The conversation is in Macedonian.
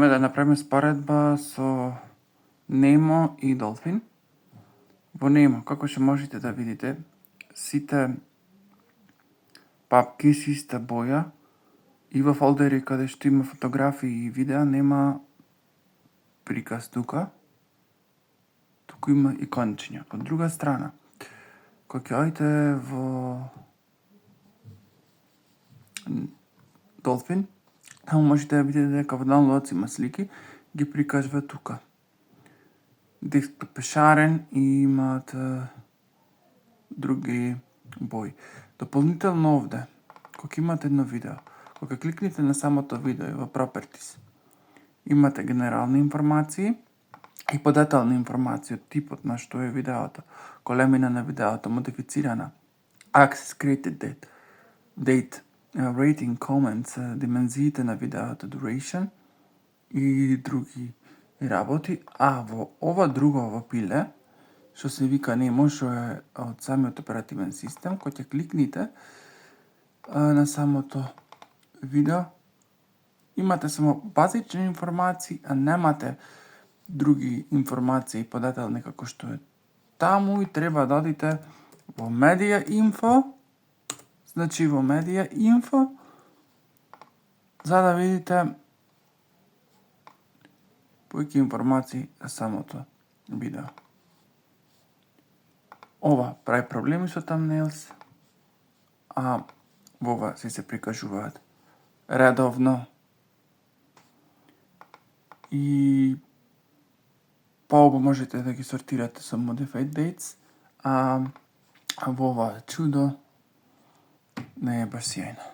Име да направиме споредба со Nemo и Dolphin. Во Nemo, како што можете да видите, сите папки се иста боја и во фолдери каде што има фотографии и видеа нема приказ тука, туку има икончиња. Од друга страна, кога ќе оѓете во Dolphin, таму можете да видите дека во downloads има слики, ги прикажува тука. Десктоп е шарен и имаат други бои. Дополнително овде, кога имате едно видео, кога кликнете на самото видео и во Properties, имате генерални информации и подетални информации од типот на што е видеото, големина на видеото, модифицирана, access created date, rating, comments, димензиите на видеото, duration и други работи, а во ова друго во пиле, што се вика Nemo, што е од самиот оперативен систем, кога ќе кликните на самото видео, имате само базични информации, а немате други информации подетални како што е таму, и треба да одите во Media Info, значи во Media Info, за да видите повеќе информации за самото видео. Ова прави проблеми со thumbnails, а во ова се прикажуваат редовно. И пообо можете да ги сортирате со modified dates, а во ова чудо не е баш сјајно.